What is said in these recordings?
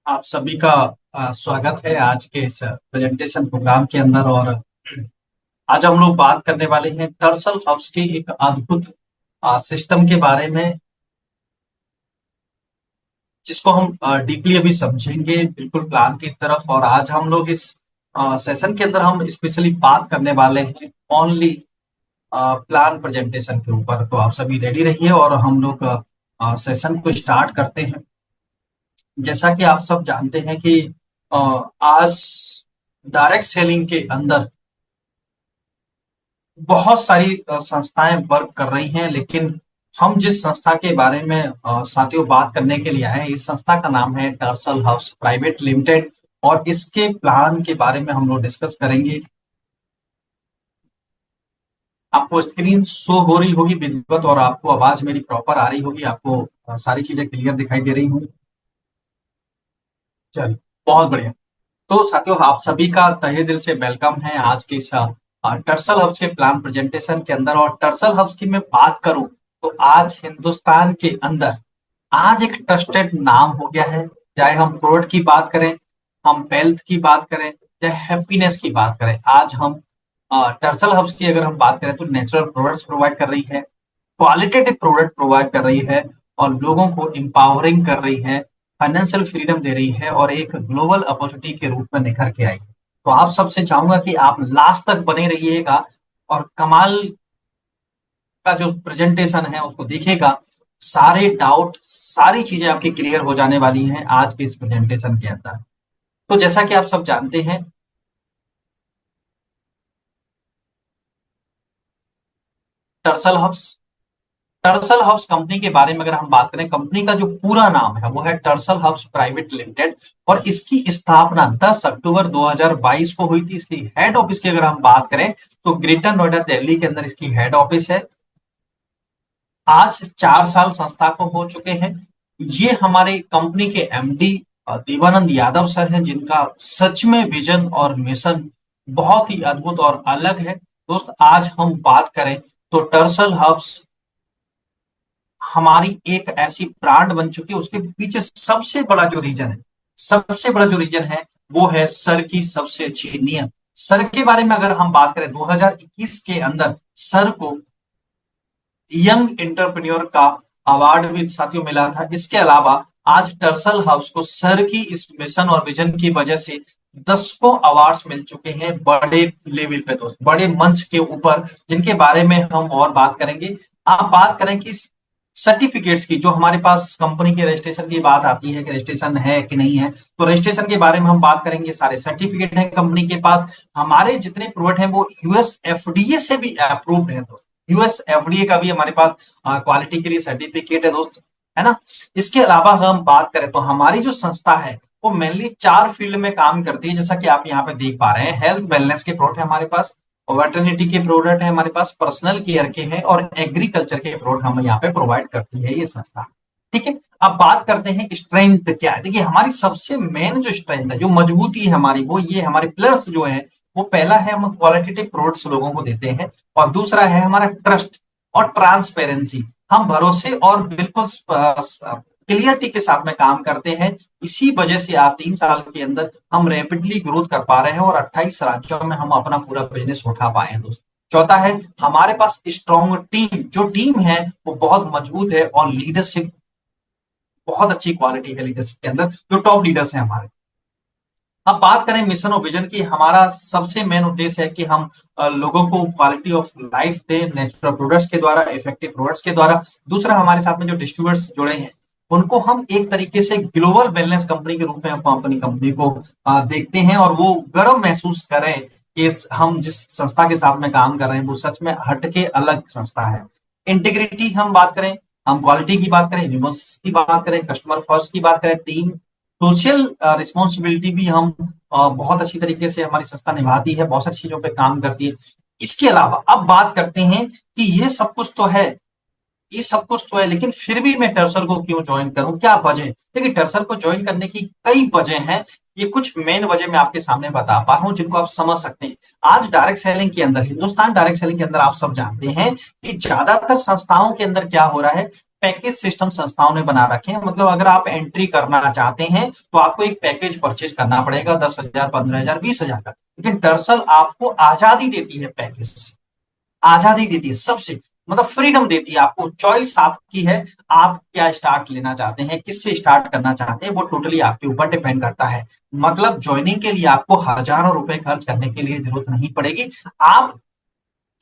आप सभी का स्वागत है आज के इस प्रेजेंटेशन प्रोग्राम के अंदर। और आज हम लोग बात करने वाले हैं टर्सल हब्स के एक अद्भुत सिस्टम के बारे में, जिसको हम डीपली अभी समझेंगे बिल्कुल प्लान की तरफ। और आज हम लोग इस सेशन के अंदर हम स्पेशली बात करने वाले हैं ओनली प्लान प्रेजेंटेशन के ऊपर। तो आप सभी रेडी रहिए और हम लोग सेशन को स्टार्ट करते हैं। जैसा कि आप सब जानते हैं कि अ, आज डायरेक्ट सेलिंग के अंदर बहुत सारी संस्थाएं वर्क कर रही हैं, लेकिन हम जिस संस्था के बारे में साथियों बात करने के लिए आए हैं, इस संस्था का नाम है टर्सल हाउस प्राइवेट लिमिटेड। और इसके प्लान के बारे में हम लोग डिस्कस करेंगे। आपको स्क्रीन शो हो रही होगी विधिवत, और आपको आवाज मेरी प्रॉपर आ रही होगी, आपको सारी चीजें क्लियर दिखाई दे रही होंगी। चलिए, बहुत बढ़िया। तो साथियों, आप सभी का तहे दिल से वेलकम है आज के इस टर्सल हब्स के प्लान प्रेजेंटेशन के अंदर। और टर्सल हब्स की मैं बात करूं तो आज हिंदुस्तान के अंदर आज एक ट्रस्टेड नाम हो गया है। चाहे हम प्रोडक्ट की बात करें, हम वेल्थ की बात करें, चाहे हैप्पीनेस की बात करें, आज हम टर्सल हब्स की अगर हम बात करें तो नेचुरल प्रोडक्ट्स प्रोवाइड कर रही है, क्वालिटेटिव प्रोडक्ट प्रोवाइड कर रही है, और लोगों को एम्पावरिंग कर रही है, फाइनेंशियल फ्रीडम दे रही है, और एक ग्लोबल अपॉर्चुनिटी के रूप में निखर के आई है। तो आप सबसे चाहूंगा कि आप लास्ट तक बने रहिएगा और कमाल का जो प्रेजेंटेशन है उसको देखिएगा। सारे डाउट, सारी चीजें आपकी क्लियर हो जाने वाली हैं आज के इस प्रेजेंटेशन के अंदर। तो जैसा कि आप सब जानते हैं, टर्सल हब्स टर्सल हब्स कंपनी के बारे में अगर हम बात करें, कंपनी का जो पूरा नाम है वो है टर्सल हब्स प्राइवेट लिमिटेड। और इसकी स्थापना 10 अक्टूबर 2022 को हुई थी। इसकी हेड ऑफिस की अगर हम बात करें तो ग्रेटर नोएडा दिल्ली के अंदर इसकी हेड ऑफिस है। आज 4 साल संस्था को हो चुके हैं। ये हमारे कंपनी के एमडी देवानंद यादव सर हैं, जिनका सच में विजन और मिशन बहुत ही अद्भुत और अलग है। दोस्त, आज हम बात करें तो टर्सल हब्स हमारी एक ऐसी ब्रांड बन चुकी है। उसके पीछे सबसे बड़ा जो रीजन है वो है सर की सबसे अच्छी नीयत। सर के बारे में अगर हम बात करें, 2021 के अंदर सर को यंग एंटरप्रेन्योर का अवार्ड भी साथियों मिला था। इसके अलावा आज टर्सल हाउस को सर की इस मिशन और विजन की वजह से दसकों अवार्ड्स मिल चुके हैं, बड़े लेवल पे दोस्त, बड़े मंच के ऊपर, जिनके बारे में हम और बात करेंगे। आप बात करें कि सर्टिफिकेट्स की, जो हमारे पास कंपनी के रजिस्ट्रेशन की बात आती है कि रजिस्ट्रेशन है कि नहीं है, तो रजिस्ट्रेशन के बारे में हम बात करेंगे। सारे सर्टिफिकेट हैं कंपनी के पास। हमारे जितने प्रोडक्ट हैं वो यूएस एफडीए से भी अप्रूव्ड है दोस्त। यूएस एफडीए का भी हमारे पास क्वालिटी के लिए सर्टिफिकेट है दोस्त, है ना। इसके अलावा अगर हम बात करें तो हमारी जो संस्था है वो मेनली 4 फील्ड में काम करती है, जैसा कि आप यहाँ पे देख पा रहे हैं। हेल्थ वेलनेस के प्रोडक्ट है हमारे पास, वेटर्निटी के प्रोडक्ट है हमारे पास, पर्सनल केयर के हैं, और एग्रीकल्चर के प्रोडक्ट हम यहाँ पे प्रोवाइड करती है ये संस्था। ठीक है। अब बात करते हैं स्ट्रेंथ क्या है। देखिए, हमारी सबसे मेन जो स्ट्रेंथ है, जो मजबूती है हमारी, वो ये हमारे प्लस जो है वो पहला है, हम क्वालिटेटिव प्रोडक्ट्स लोगों को देते हैं। और दूसरा है हमारा ट्रस्ट और ट्रांसपेरेंसी। हम भरोसे और बिल्कुल क्लियरिटी के साथ में काम करते हैं। इसी वजह से आज 3 साल के अंदर हम रैपिडली ग्रोथ कर पा रहे हैं और 28 राज्यों में हम अपना पूरा बिजनेस उठा पाए हैं दोस्त। चौथा है हमारे पास स्ट्रॉन्ग टीम। जो टीम है वो बहुत मजबूत है, और लीडरशिप, बहुत अच्छी क्वालिटी है लीडरशिप के अंदर, जो टॉप लीडर्स हैं हमारे। अब बात करें मिशन और विजन की, हमारा सबसे मेन उद्देश्य है कि हम लोगों को क्वालिटी ऑफ लाइफ दें नेचुरल प्रोडक्ट्स के द्वारा, इफेक्टिव प्रोडक्ट्स के द्वारा। दूसरा, हमारे साथ में जो डिस्ट्रीब्यूटर्स जुड़े हैं उनको हम एक तरीके से ग्लोबल वेलनेस कंपनी के रूप में अपनी कंपनी को देखते हैं, और वो गर्व महसूस करें कि हम जिस संस्था के साथ में काम कर रहे हैं वो सच में हटके अलग संस्था है। इंटीग्रिटी हम बात करें, हम क्वालिटी की बात करें, ह्यूमंस की बात करें, कस्टमर फर्स्ट की बात करें, टीम सोशल रिस्पॉन्सिबिलिटी भी हम बहुत अच्छी तरीके से हमारी संस्था निभाती है, बहुत सारी चीजों पे काम करती है। इसके अलावा अब बात करते हैं कि ये सब कुछ तो है, लेकिन फिर भी मैं टर्सर को क्यों ज्वाइन करूं, क्या वजह है। देखिए, टर्सर को ज्वाइन करने की कई वजह हैं। ये कुछ मेन वजह मैं आपके सामने बता पा रहा हूं, जिनको आप समझ सकते हैं। आज डायरेक्ट सेलिंग के अंदर, हिंदुस्तान डायरेक्ट सेलिंग के अंदर आप सब जानते हैं कि ज्यादातर संस्थाओं के अंदर क्या हो रहा है, पैकेज सिस्टम संस्थाओं ने बना रखे हैं। मतलब अगर आप एंट्री करना चाहते हैं तो आपको एक पैकेज परचेज करना पड़ेगा 10,000, 15,000, 20,000 का। लेकिन दरअसल आपको आजादी देती है पैकेज से, आजादी देती है सबसे, मतलब फ्रीडम देती है आपको, चॉइस आपकी है। आप क्या स्टार्ट लेना चाहते हैं, किससे स्टार्ट करना चाहते हैं, वो टोटली आपके ऊपर डिपेंड करता है। मतलब ज्वाइनिंग के लिए आपको हजारों रुपए खर्च करने के लिए जरूरत नहीं पड़ेगी। आप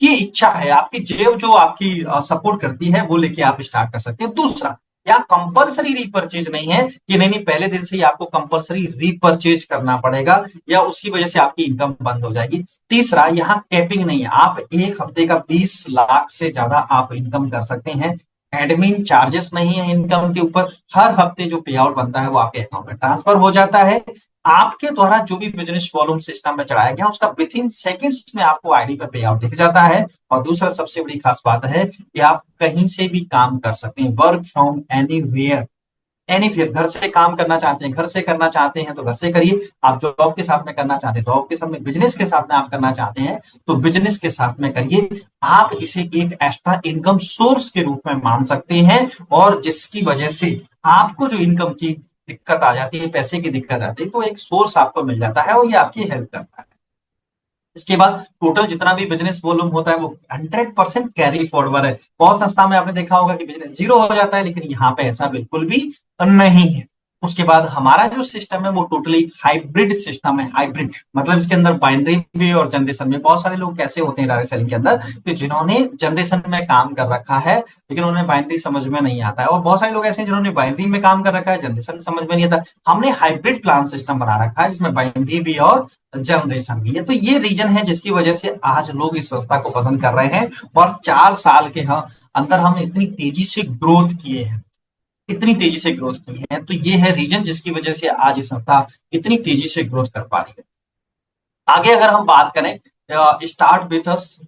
की इच्छा है, आपकी जेब जो आपकी सपोर्ट करती है वो लेके आप स्टार्ट कर सकते हैं। दूसरा, यहाँ कंपलसरी रीपरचेज नहीं है कि नहीं नहीं पहले दिन से ही आपको कंपलसरी रीपरचेज करना पड़ेगा या उसकी वजह से आपकी इनकम बंद हो जाएगी। तीसरा, यहाँ कैपिंग नहीं है, आप एक हफ्ते का 20 लाख से ज्यादा आप इनकम कर सकते हैं। एडमिन चार्जेस नहीं है इनकम के ऊपर, हर हफ्ते जो पे आउट बनता है वो आपके अकाउंट में ट्रांसफर हो जाता है। आपके द्वारा जो भी बिजनेस वॉल्यूम सिस्टम में चढ़ाया गया उसका विद इन सेकेंड्स में आपको आईडी पर पे आउट दिख जाता है। और दूसरा सबसे बड़ी खास बात है कि आप कहीं से भी काम कर सकते हैं, वर्क फ्रॉम एनीवेयर। एनीवेयर, घर से काम करना चाहते हैं घर से करना चाहते हैं तो घर से करिए, आप जॉब के साथ में करना चाहते हैं जॉब के साथ में, बिजनेस के साथ में आप करना चाहते हैं तो बिजनेस के साथ में करिए। आप इसे एक एक्स्ट्रा इनकम सोर्स के रूप में मान सकते हैं, और जिसकी वजह से आपको जो इनकम की दिक्कत आ जाती है, पैसे की दिक्कत आती है, तो एक सोर्स आपको मिल जाता है और ये आपकी हेल्प करता है। इसके बाद टोटल जितना भी बिजनेस वॉल्यूम होता है वो 100% कैरी फॉरवर्ड है। बहुत संस्था में आपने देखा होगा कि बिजनेस जीरो हो जाता है, लेकिन यहाँ पे ऐसा बिल्कुल भी नहीं है। उसके बाद हमारा जो सिस्टम है वो टोटली हाइब्रिड सिस्टम है। हाइब्रिड मतलब इसके अंदर बाइनरी भी और जनरेशन में, बहुत सारे लोग कैसे होते हैं डायरेक्ट सेलिंग के अंदर कि जिन्होंने जनरेशन में काम कर रखा है लेकिन उन्हें बाइनरी समझ में नहीं आता है, और बहुत सारे लोग ऐसे हैं जिन्होंने बाइनरी में काम कर रखा है जनरेशन समझ में नहीं आता। हमने हाइब्रिड प्लान सिस्टम बना रखा है जिसमें बाइनरी भी और जनरेशन भी है। तो ये रीजन है जिसकी वजह से आज लोग इस संस्था को पसंद कर रहे हैं, और 4 साल के अंदर हम इतनी तेजी से ग्रोथ किए हैं, इतनी तेजी से ग्रोथ की है। तो ये है रीजन जिसकी वजह से आज ये संस्था इतनी तेजी से ग्रोथ कर पा रही है। आगे अगर हम बात करें स्टार्ट विथ अस,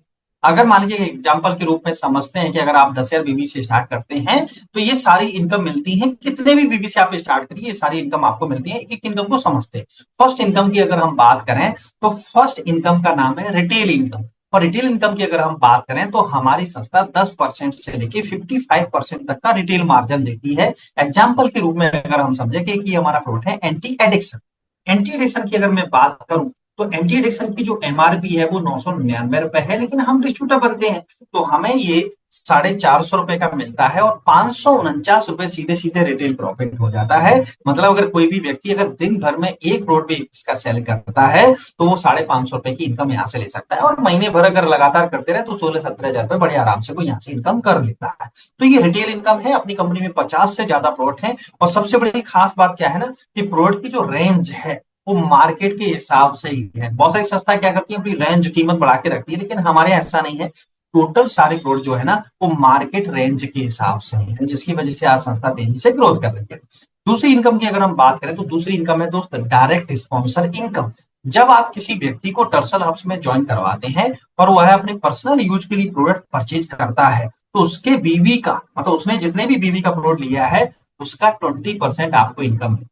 अगर मान लीजिए एग्जांपल के रूप में समझते हैं कि अगर आप 10,000 बीबी से स्टार्ट करते हैं तो ये सारी इनकम मिलती है, कितने भी बीबी से आप स्टार्ट करिए ये सारी इनकम आपको मिलती है। एक एक इनकम को समझते हैं। फर्स्ट इनकम की अगर हम बात करें तो फर्स्ट इनकम का नाम है रिटेल इनकम। और रिटेल इनकम की अगर हम बात करें तो हमारी संस्था 10% से लेके 55% तक का रिटेल मार्जिन देती है। एग्जाम्पल के रूप में अगर हम समझे कि हमारा प्रोडक्ट है एंटी एडिक्शन। एंटी एडिक्शन की अगर मैं बात करूं तो एंटी एडिक्शन की जो एमआरपी है वो 999 रुपए है, लेकिन हम डिस्ट्रीब्यूटर बनते हैं तो हमें ये 450 रुपए का मिलता है, और 549 रुपए सीधे सीधे रिटेल प्रॉफिट हो जाता है। मतलब अगर कोई भी व्यक्ति अगर दिन भर में एक प्रोडक्ट भी इसका सेल करता है तो वो 550 रुपए की इनकम यहाँ से ले सकता है, और महीने भर अगर लगातार करते रहे तो 16-17 हजार रुपए बड़े आराम से वो यहाँ से इनकम कर लेता है। तो ये रिटेल इनकम है। अपनी कंपनी में 50 से ज्यादा प्रोडक्ट है, और सबसे बड़ी खास बात क्या है ना कि प्रोडक्ट की जो रेंज है वो मार्केट के हिसाब से ही है। बहुत सारी संस्था क्या करती है अपनी रेंज कीमत बढ़ा के रखती है, लेकिन हमारे ऐसा नहीं है। टोटल सारे प्रोडक्ट जो है ना वो मार्केट रेंज के हिसाब से है, जिसकी वजह से आज संस्था तेजी से ग्रोथ कर रही है। दूसरी इनकम की अगर हम बात करें तो दूसरी इनकम है दोस्त डायरेक्ट स्पॉन्सर इनकम। जब आप किसी व्यक्ति को टर्सल हब्स में ज्वाइन करवाते हैं और वह अपने पर्सनल यूज के लिए प्रोडक्ट परचेज करता है तो उसके बीवी का मतलब उसने जितने भी बीवी का प्रोडक्ट लिया है उसका 20% आपको इनकम है।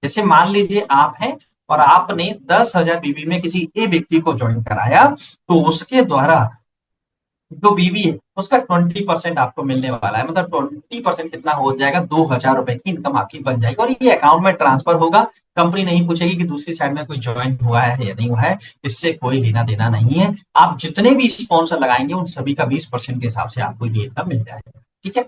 जैसे मान लीजिए आप हैं और आपने 10,000 बीबी में किसी ए व्यक्ति को ज्वाइन कराया तो उसके द्वारा जो बीबी है उसका 20% आपको मिलने वाला है। मतलब 20% कितना हो जाएगा, 2,000 रुपए की इनकम आपकी बन जाएगी, और ये अकाउंट में ट्रांसफर होगा। कंपनी नहीं पूछेगी कि दूसरी साइड में कोई ज्वाइन हुआ है या नहीं हुआ है, इससे कोई लेना देना नहीं है। आप जितने भी स्पॉन्सर लगाएंगे उन सभी का 20% के हिसाब से आपको ये इनकम मिल जाएगा। ठीक है।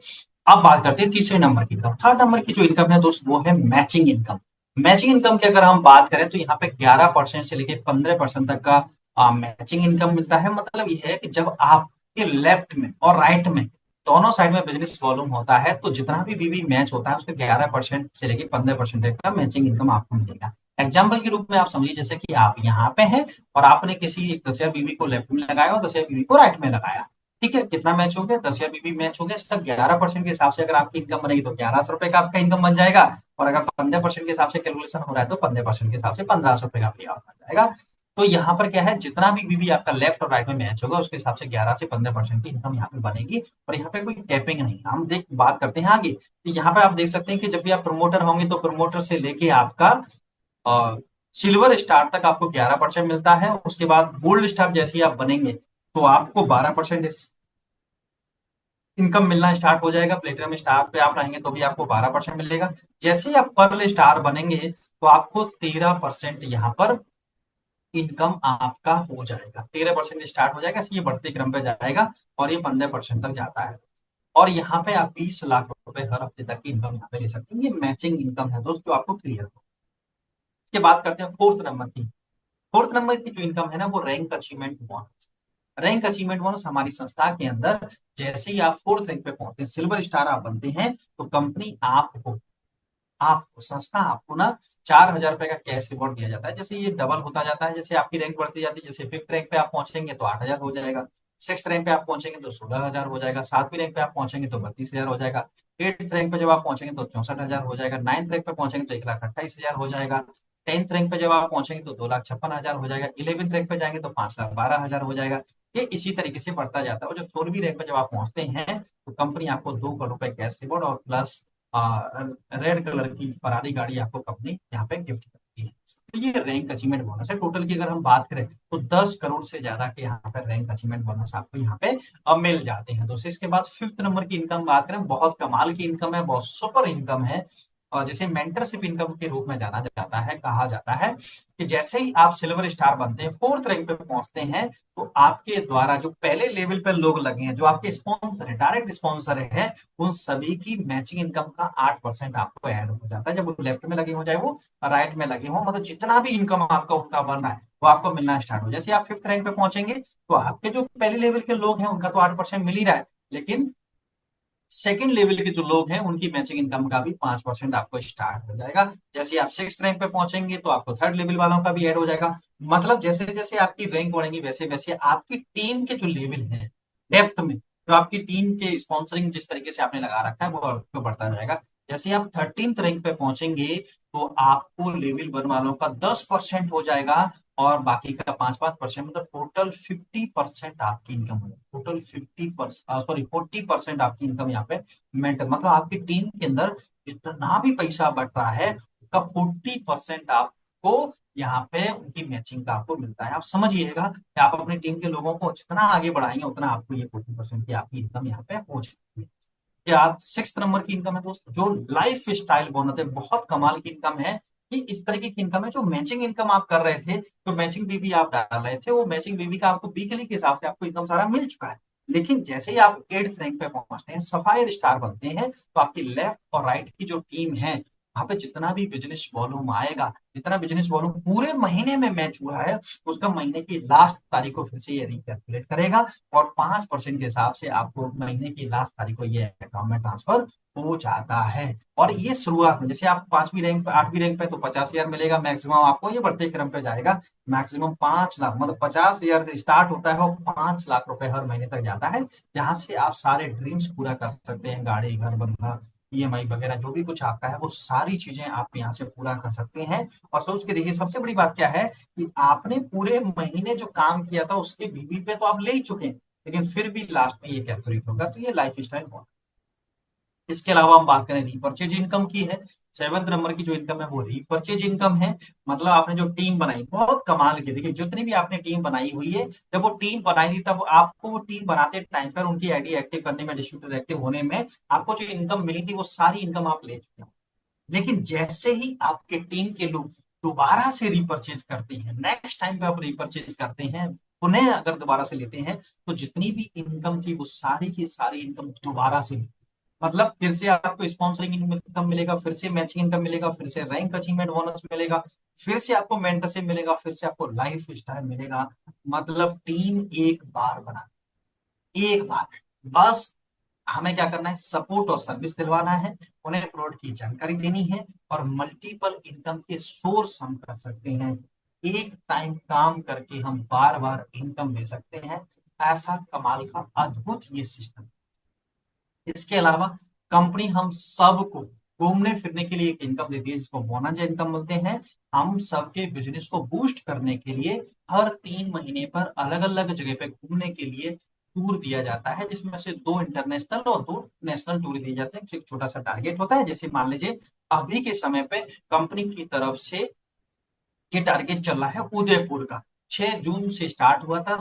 अब बात करते हैं तीसरे नंबर की इनकम। थर्ड नंबर की जो इनकम है दोस्त वो है मैचिंग इनकम। मैचिंग इनकम की अगर हम बात करें तो यहाँ पे 11% से लेकर 15% तक का मैचिंग इनकम मिलता है। मतलब ये है कि जब आप के लेफ्ट में और राइट में दोनों साइड में बिजनेस वॉल्यूम होता है तो जितना भी बीवी मैच होता है उसके 11% से लेकर 15% का मैचिंग इनकम आपको मिलेगा। एग्जाम्पल के रूप में आप समझिए जैसे कि आप यहाँ पे हैं और आपने किसी एक 10,000 बीवी को लेफ्ट में लगाया और 10,000 बीवी को राइट में लगाया। ठीक है, कितना मैच हो गया, 10,000 बीवी मैच हो गया। इसका 11% के हिसाब से अगर आपकी इनकम बनेगी तो 1,100 रुपए का आपका इनकम बन जाएगा, और अगर 15% के हिसाब से कैलकुलेशन हो रहा है तो 15% के हिसाब से 1,500 रुपए का पे आउट बन जाएगा। तो यहाँ पर क्या है, जितना भी बीबी आपका लेफ्ट और राइट में मैच होगा उसके हिसाब से 11 से 15% की इनकम यहाँ पे बनेगी, और यहाँ पे कोई कैपिंग नहीं। हम देख बात करते हैं आगे, तो यहाँ पे आप देख सकते हैं कि जब भी आप प्रमोटर होंगे तो प्रमोटर से लेके आपका सिल्वर स्टार तक आपको 11% मिलता है। उसके बाद गोल्ड स्टार जैसे ही आप बनेंगे तो आपको 12%, इनकम मिलना स्टार्ट हो जाएगा। प्लेटिनम स्टार पे आप रहेंगे तो भी आपको 12% मिलेगा। जैसे ही आप पर्ल स्टार बनेंगे तो आपको 13% यहाँ पर इनकम आपका हो जाएगा। 13% स्टार्ट हो जाएगा, ये बढ़ते क्रम पे जाएगा और ये 15% तक जाता है। और यहाँ पे आप 20 लाख रुपए हर हफ्ते तक की इनकम यहाँ पे ले सकते हैं। ये मैचिंग इनकम है दोस्तों, आपको क्लियर हो। इसके बात करते हैं फोर्थ नंबर की। फोर्थ नंबर की जो इनकम है ना, वो rank achievement bonus. Rank achievement bonus हमारी संस्था के अंदर जैसे ही आप फोर्थ रैंक पे पहुंचते हैं, सिल्वर स्टार आप बनते हैं, तो कंपनी आपको संस्था आपको ना 4,000 रुपए का कैश रिवॉर्ड दिया जाता है। जैसे ये डबल होता जाता है, जैसे आपकी रैंक बढ़ती जाती है। जैसे फिफ्थ रैंक पे आप पहुंचेंगे तो 8,000 हो जाएगा, सिक्स रैंक पे आप पहुंचेंगे तो 16,000 हो जाएगा, सातवीं रैंक पे आप पहुंचेंगे तो 32,000 हो जाएगा, एट्थ रैंक पे जब आप पहुंचेंगे तो 64,000 हो जाएगा, नाइन्थ रैंक पे पहुंचेंगे तो 1,28,000 हो जाएगा, टेंथ रैंक पे जब आप पहुंचेंगे तो 2,56,000 हो जाएगा, इलेवेंथ रैंक पे जाएंगे तो 5,12,000 हो जाएगा। ये इसी तरीके से बढ़ता जाता है। और जब 16वीं रैंक पे जब आप पहुंचते हैं तो कंपनी आपको 2 करोड़ रुपए कैश रिवॉर्ड और प्लस रेड कलर की फरारी गाड़ी आपको कंपनी यहाँ पे गिफ्ट करती है। तो ये रैंक अचीवमेंट बोनस है। टोटल की अगर हम बात करें तो 10 करोड़ से ज्यादा के यहाँ पे रैंक अचीवमेंट बोनस आपको यहाँ पे मिल जाते हैं दोस्तों। इसके बाद फिफ्थ नंबर की इनकम बात करें, बहुत कमाल की इनकम है, बहुत सुपर इनकम है, और जिसे मेंटरशिप इनकम के रूप में जाना जाता है, कहा जाता है कि जैसे ही आप सिल्वर स्टार बनते हैं, फोर्थ रैंक पे पहुंचते हैं, तो आपके द्वारा जो पहले लेवल पे लोग लगे हैं, जो आपके स्पॉन्सर है, डायरेक्ट स्पॉन्सर है, उन सभी की मैचिंग इनकम का 8% आपको ऐड हो जाता है। जब वो लेफ्ट में लगे हो, चाहे वो राइट में लगे हो, मतलब जितना भी इनकम आपका उनका बन रहा है वो आपको मिलना स्टार्ट हो। जैसे आप फिफ्थ रैंक पे पहुंचेंगे तो आपके जो पहले लेवल के लोग हैं उनका तो 8% मिल ही रहा है, लेकिन सेकंड लेवल के जो लोग हैं उनकी मैचिंग इनकम का भी 5% आपको स्टार्ट हो जाएगा। जैसे आप सिक्स रैंक पे पहुंचेंगे तो आपको थर्ड लेवल वालों का भी ऐड हो जाएगा। मतलब जैसे जैसे आपकी रैंक बढ़ेगी वैसे वैसे आपकी टीम के जो लेवल है डेप्थ में, तो आपकी टीम के स्पॉन्सरिंग जिस तरीके से आपने लगा रखा है वो आपको बढ़ता जाएगा। जैसे आप 13th रैंक पे पहुंचेंगे तो आपको लेवल वन वालों का 10% हो जाएगा और बाकी का 5-5%, मतलब टोटल 50% आपकी इनकम हो। टोटल 50%, सॉरी 40% आपकी इनकम यहाँ पे मेंटेन, मतलब आपकी टीम के अंदर जितना भी पैसा बट रहा है उसका 40% आपको यहाँ पे उनकी मैचिंग का आपको मिलता है। आप समझिएगा कि आप अपनी टीम के लोगों को जितना आगे बढ़ाएंगे उतना आपको ये 40% की आपकी इनकम यहाँ पे हो जाती है। कि आप सिक्स नंबर की इनकम है दोस्तों, जो लाइफ स्टाइल बोनस है, बहुत कमाल की इनकम है। कि इस तरीके की इनकम है जो मैचिंग इनकम आप कर रहे थे, तो मैचिंग बीबी आप डाल रहे थे, वो मैचिंग बीबी का आपको वीकली के हिसाब से आपको इनकम सारा मिल चुका है। लेकिन जैसे ही आप एट्थ रैंक पे पहुंचते हैं, सफायर स्टार बनते हैं, तो आपकी लेफ्ट और राइट की जो टीम है, वहां पे जितना भी बिजनेस वॉल्यूम आएगा, जितना बिजनेस वॉल्यूम पूरे महीने में मैच हुआ है, उसका महीने की लास्ट तारीख को फिर से ये रिकैलकुलेट करेगा और 5% के हिसाब से आपको महीने की लास्ट तारीख को ये अकाउंट में ट्रांसफर हो जाता है। और ये शुरुआत में जैसे आप 5वीं रैंक पे 8वीं रैंक पे तो 50,000 मिलेगा मैक्सिमम आपको, ये बढ़ते क्रम पे जाएगा। मैक्सिमम 5 लाख, मतलब 50,000 से स्टार्ट होता है और 5 लाख रुपए हर महीने तक जाता है, जहां से आप सारे ड्रीम्स पूरा कर सकते हैं। गाड़ी, घर, बंगला, ईएमआई वगैरह जो भी कुछ आपका है वो सारी चीजें आप यहाँ से पूरा कर सकते हैं। और सोच के देखिए, सबसे बड़ी बात क्या है कि आपने पूरे महीने जो काम किया था उसके बीबी पे तो आप ले ही चुके हैं, लेकिन फिर भी लास्ट में ये कैलकुलेट होगा। तो ये लाइफ स्टाइल। इसके अलावा हम बात करें रीपर्चेज इनकम की है। सेवंथ नंबर की जो इनकम है वो रीपर्चेज इनकम है। मतलब आपने जो टीम बनाई, बहुत कमाल की, देखिए जितनी भी आपने टीम बनाई हुई है, जब वो टीम बनाई थी तब आपको वो टीम बनाते टाइम पर उनकी आईडी एक्टिव करने में, डिस्ट्रीब्यूटर एक्टिव होने में आपको जो इनकम मिली थी वो सारी इनकम आप ले चुके हैं। लेकिन जैसे ही आपके टीम के लोग दोबारा से रिपर्चेज करते हैं, नेक्स्ट टाइम पे आप रिपर्चेज करते हैं, उन्हें अगर दोबारा से लेते हैं, तो जितनी भी इनकम थी वो सारी की सारी इनकम दोबारा से, मतलब फिर से आपको स्पॉन्सरिंग इनकम मिलेगा, फिर से मैचिंग इनकम मिलेगा, फिर से रैंक अचीवमेंट बोनस मिलेगा, फिर से आपको मेंटरशिप मिलेगा, फिर से आपको लाइफ स्टाइल मिलेगा। मतलब टीम एक बार बना, एक बार, बस हमें क्या करना है, सपोर्ट और सर्विस दिलवाना है, उन्हें प्रोडक्ट की जानकारी देनी है और मल्टीपल इनकम के सोर्स हम कर सकते हैं। एक टाइम काम करके हम बार बार इनकम ले सकते हैं। ऐसा कमाल का अद्भुत ये सिस्टम। इसके अलावा कंपनी हम सबको घूमने फिरने के लिए एक इनकम देती है जिसको बोनस इनकम बोलते हैं। हम सबके बिजनेस को बूस्ट करने के लिए हर 3 महीने पर अलग अलग जगह पे घूमने के लिए टूर दिया जाता है, जिसमें से 2 इंटरनेशनल और 2 नेशनल टूर दिए जाते हैं। एक छोटा सा टारगेट होता है, जैसे मान लीजिए अभी के समय पे कंपनी की तरफ से ये टारगेट चल रहा है उदयपुर का, 6 जून से स्टार्ट हुआ था,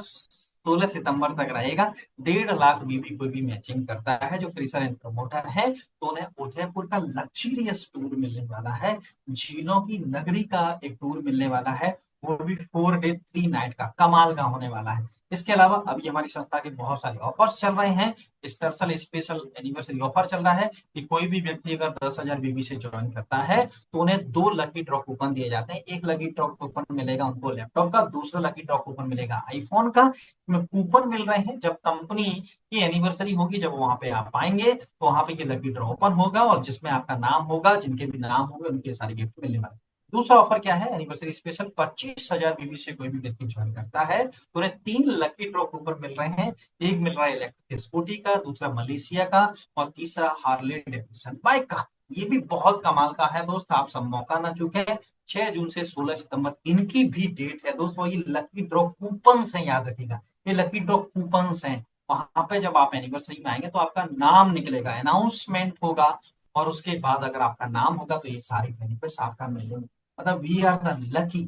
16 सितंबर तक रहेगा। 1.5 लाख बीबी कोई भी मैचिंग करता है जो फ्रेशर एंड प्रमोटर है, तो उन्हें उदयपुर का लग्जरियस टूर मिलने वाला है। झीलों की नगरी का एक टूर मिलने वाला है, वो भी 4 डे 3 नाइट का, कमाल का होने वाला है। इसके अलावा अभी हमारी संस्था के बहुत सारे ऑफर्स चल रहे हैं। स्टरसल स्पेशल एनिवर्सरी ऑफर चल रहा है कि कोई भी व्यक्ति अगर 10,000 बीबी से ज्वाइन करता है तो उन्हें 2 लकी ड्रॉ कूपन दिए जाते हैं। एक लकी ड्रॉ कूपन मिलेगा उनको लैपटॉप का, दूसरा लकी ड्रॉ कूपन मिलेगा आईफोन का। में कूपन मिल रहे हैं, जब कंपनी की एनिवर्सरी होगी, जब वहां पे आप आएंगे तो वहां पे ये लकी ड्रॉ ओपन होगा और जिसमें आपका नाम होगा, जिनके भी नाम होंगे उनके सारे गिफ्ट मिलने वाले हैं। दूसरा ऑफर क्या है, एनिवर्सरी स्पेशल 25,000 बीबी से कोई भी व्यक्ति ज्वाइन करता है तो उन्हें 3 लकी ड्रॉ कूपन मिल रहे हैं। एक मिल रहा है इलेक्ट्रिक स्कूटी का, दूसरा मलेशिया का और तीसरा हार्ले डेविडसन बाइक का। ये भी बहुत कमाल का है दोस्त, आप सब मौका ना चूके। 6 जून से 16 सितंबर इनकी भी डेट है दोस्तों। ये लकी ड्रॉ कूपन है, याद रखिएगा, ये लकी ड्रॉ कूपन है। वहां पे जब आप एनिवर्सरी में आएंगे तो आपका नाम निकलेगा, अनाउंसमेंट होगा, और उसके बाद अगर आपका नाम होगा तो ये सारे बेनिफिट्स आपका मिलेंगे। मतलब वी आर द लकी,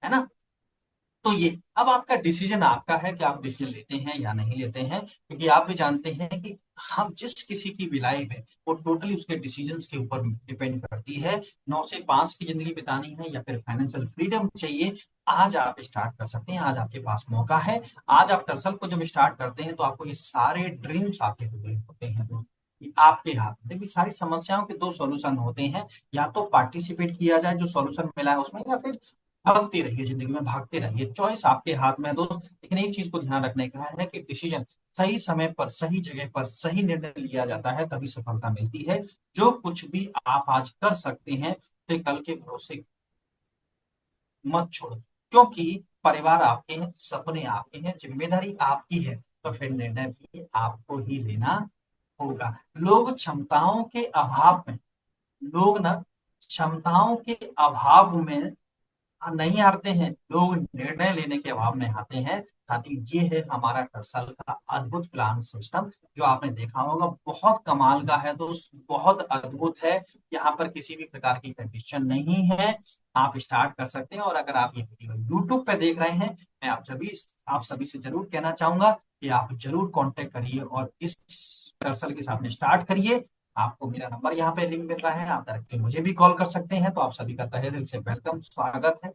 है ना। तो ये अब आपका डिसीजन आपका है कि आप डिसीजन लेते हैं या नहीं लेते हैं, क्योंकि आप भी जानते हैं कि हम जिस किसी की भी लाइफ है वो टोटली उसके डिसीजंस के ऊपर डिपेंड करती है। 9 से 5 की जिंदगी बितानी है या फिर फाइनेंशियल फ्रीडम चाहिए, आज आप स्टार्ट कर सकते हैं, आज आपके पास मौका है। आज आप टर्सल को जब स्टार्ट करते हैं तो आपको ये सारे ड्रीम्स आपके पूरे होते हैं दोस्त। ये आपके हाथ में। देखिए, सारी समस्याओं के 2 सॉल्यूशन होते हैं, या तो पार्टिसिपेट किया जाए जो सॉल्यूशन मिला है उसमें, या फिर भागते रहिए, जिंदगी में भागते रहिए। चॉइस आपके हाथ में है दोस्त। लेकिन एक चीज को ध्यान रखने का है कि डिसीजन सही समय पर, सही जगह पर, सही निर्णय लिया जाता है, तभी सफलता मिलती है। जो कुछ भी आप आज कर सकते हैं तो कल के भरोसे मत छोड़ो, क्योंकि परिवार आपके हैं, सपने आपके हैं, जिम्मेदारी आपकी है, तो फिर निर्णय भी आपको ही लेना होगा। लोग क्षमताओं के अभाव में, लोग ना क्षमताओं के अभाव में नहीं हारते हैं, लोग निर्णय लेने के अभाव में हारते हैं। ताकि ये है हमारा टर्सल का अद्भुत प्लान सिस्टम, जो आपने देखा होगा, बहुत कमाल का है दोस्त, बहुत अद्भुत है। यहाँ पर किसी भी प्रकार की कंडीशन नहीं है, आप स्टार्ट कर सकते हैं। और अगर आप ये वीडियो यूट्यूब पे देख रहे हैं, मैं आप सभी से जरूर कहना चाहूंगा कि आप जरूर कांटेक्ट करिए और इस टर्सल के साथ में स्टार्ट करिए। आपको मेरा नंबर यहाँ पे लिंक मिल रहा है, आप डायरेक्टली मुझे भी कॉल कर सकते हैं। तो आप सभी का तहे दिल से वेलकम, स्वागत है।